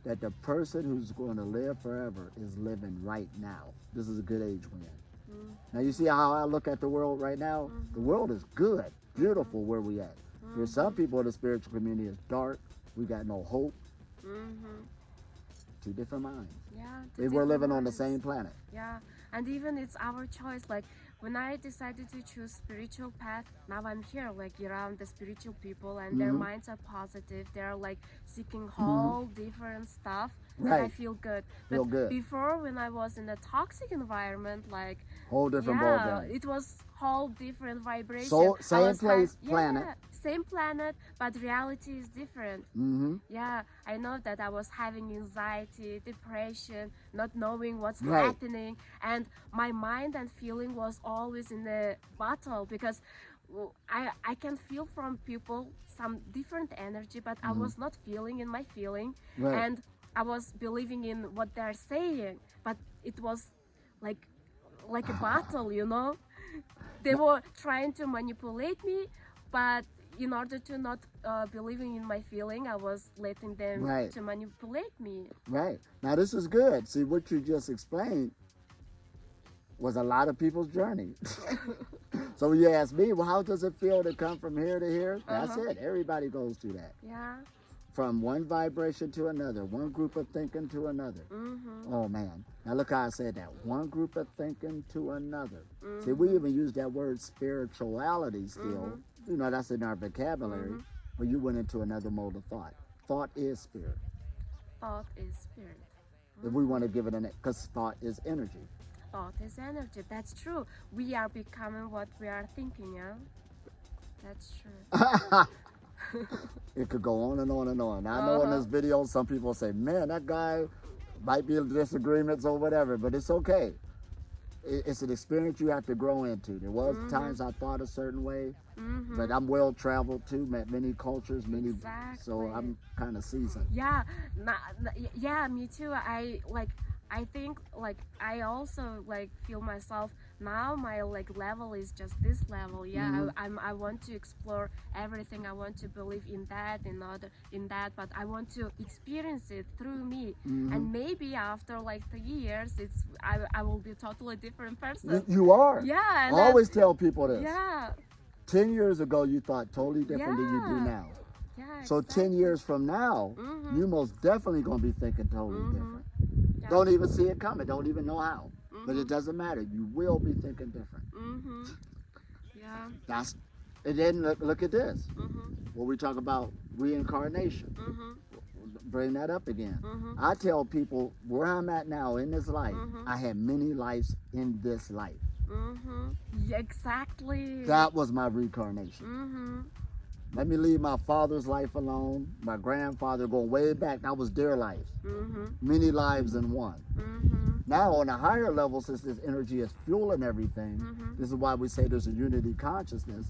that the person who's going to live forever is living right now. This is a good age we're in. Now you see how I look at the world right now? The world is good, beautiful where we at. There's some people in the spiritual community is dark. We got no hope. two different minds. Yeah. They were living on the same planet. Yeah, and even it's our choice. Like when I decided to choose spiritual path, now I'm here, like around the spiritual people, and their minds are positive. They're like seeking whole different stuff, and I Right. feel good. Feel But good. before, when I was in a toxic environment, like Whole different ballgame. it was whole different vibration. So I same was place, yeah, planet. same planet, but reality is different. Mm-hmm. Yeah, I know that I was having anxiety, depression, not knowing what's Right. happening, and my mind and feeling was always in a battle because I can feel from people some different energy, but I was not feeling in my feeling, Right. and I was believing in what they're saying, but it was like a battle, you know. They were trying to manipulate me, but in order to not believing in my feeling, I was letting them Right. to manipulate me. Right. Now this is good. See, what you just explained was a lot of people's journey. So you ask me, well, how does it feel to come from here to here? That's it. Everybody goes through that. Yeah. From one vibration to another, one group of thinking to another. Oh man. Now look how I said that. One group of thinking to another. See, we even use that word spirituality still. You know, that's in our vocabulary. But you went into another mode of thought. Thought is spirit. Thought is spirit. If we want to give it because thought is energy. Thought is energy. That's true. We are becoming what we are thinking, yeah? That's true. It could go on and on and on. I know in this video, some people say, man, that guy might be in disagreements or whatever, but it's okay. It's an experience you have to grow into. There was times I thought a certain way, but I'm well traveled too, met many cultures, many, so Exactly. I'm kind of seasoned. Yeah, yeah, me too. I think like I also like feel myself now. My like level is just this level. Yeah, I want to explore everything. I want to believe in that, in that, but I want to experience it through me. And maybe after like 3 years, I will be a totally different person. You are. Yeah, I and always tell people this. yeah, 10 years ago, you thought totally different than you do Yeah. now. yeah. So 10 years from now, you most definitely going to be thinking totally different. Yeah. Don't even see it coming. Don't even know how. But it doesn't matter. You will be thinking different. Yeah. That's. And then look at this. When we talk about reincarnation, bring that up again. I tell people where I'm at now in this life, I had many lives in this life. Yeah, exactly. That was my reincarnation. Let me leave my father's life alone. My grandfather going way back. That was their life. Many lives in one. Now on a higher level, since this energy is fueling everything, this is why we say there's a unity consciousness.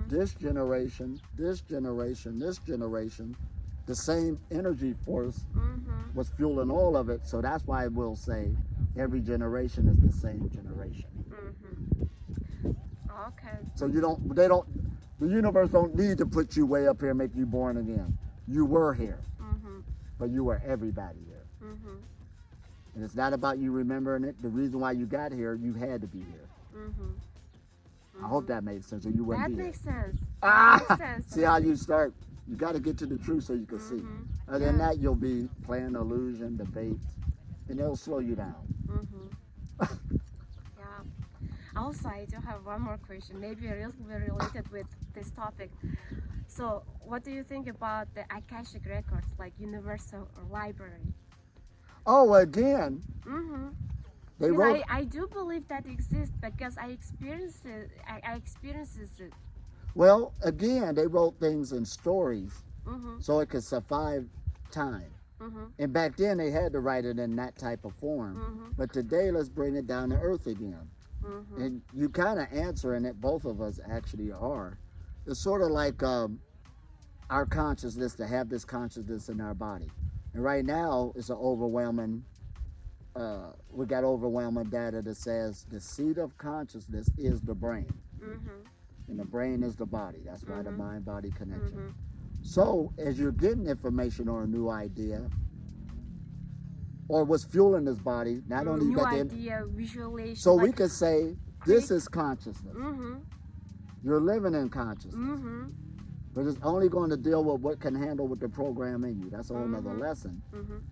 This generation, this generation, this generation, the same energy force was fueling all of it. So that's why we'll say every generation is the same generation. Okay. So the universe don't need to put you way up here and make you born again. You were here, but you were everybody here. And it's not about you remembering it. The reason why you got here, you had to be here. I hope that made sense, or you wouldn't That be makes here. sense. Ah, That makes sense. see how you start. You got to get to the truth so you can see. Other than that, you'll be playing illusion, debates, and it'll slow you down. Yeah. Also, I do have one more question, maybe related with this topic. So, what do you think about the Akashic records, like Universal Library? Oh, again, they Because wrote. I do believe that exists because I experienced it. I experienced it. Well, again, they wrote things in stories so it could survive time. And back then, they had to write it in that type of form. But today, let's bring it down to earth again. And you kind of answering it, both of us actually are. It's sort of like our consciousness, to have this consciousness in our body. And right now, it's an overwhelming, we got overwhelming data that says the seat of consciousness is the brain. And the brain is the body. That's why the mind-body connection. So as you're getting information or a new idea, or what's fueling this body, not only you New got the idea, visualization. so we like, could say this is consciousness. Mm-hmm. You're living in consciousness. Mm-hmm. But it's only going to deal with what can handle with the program in you. That's a whole nother lesson.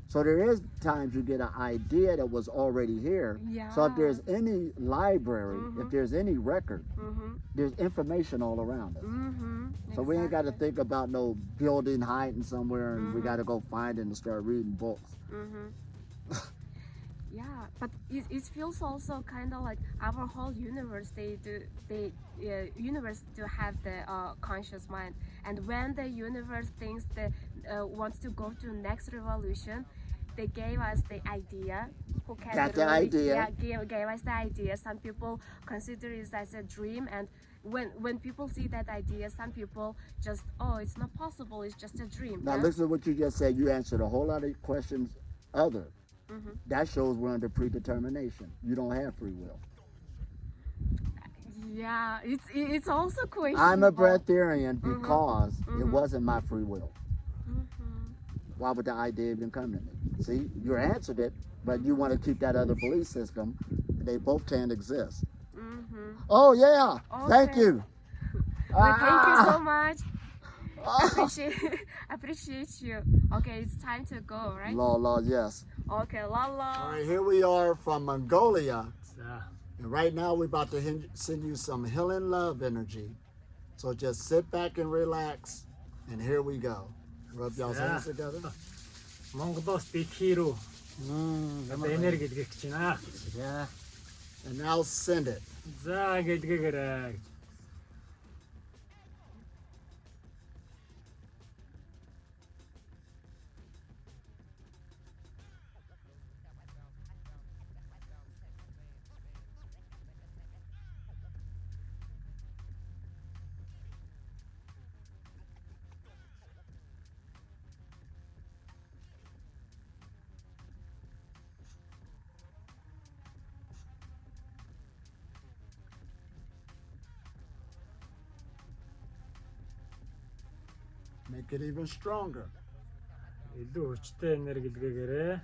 So there is times you get an idea that was already here. Yeah. So if there's any library, if there's any record, there's information all around us. So we ain't got to think about no building hiding somewhere and we got to go find it and start reading books. Yeah, but it feels also kind of like our whole universe. Universe to have the conscious mind, and when the universe thinks that wants to go to next revolution, they gave us the idea. Who can Got the idea. Yeah, gave us the idea. Some people consider it as a dream, and when people see that idea, some people just, oh, it's not possible. It's just a dream. Now listen to what you just said. You answered a whole lot of questions other. That shows we're under predetermination. You don't have free will. Yeah, it's also questionable. I'm a breatharian because it wasn't my free will. Why would the idea even come to me? See, you answered it, but you want to keep that other belief system. They both can't exist. Oh yeah, thank Okay. you. Well, thank you so much. Appreciate you. Okay, it's time to go, right? La, yes. Okay, la la. All right, here we are from Mongolia. And right now we're about to send you some healing love energy. So just sit back and relax. And here we go. Rub y'all's hands together. Mongolos битхирүү одоо энерги дэлгэх гэж байна. Yeah. And now send it. За гэлгээгээрэй. Make it even stronger. Илүү хүчтэй энерги дэлгээгээрэй.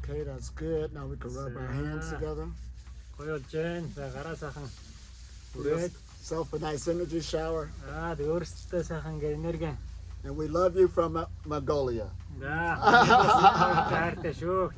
Okay, that's good. Now we can rub our hands together. Гоёлж Jain за гараа сайхан үрээд Self a nice energy shower. өөрсдөө сайхан гэ энерги. And we love you from Mongolia. За. Таартай шүү.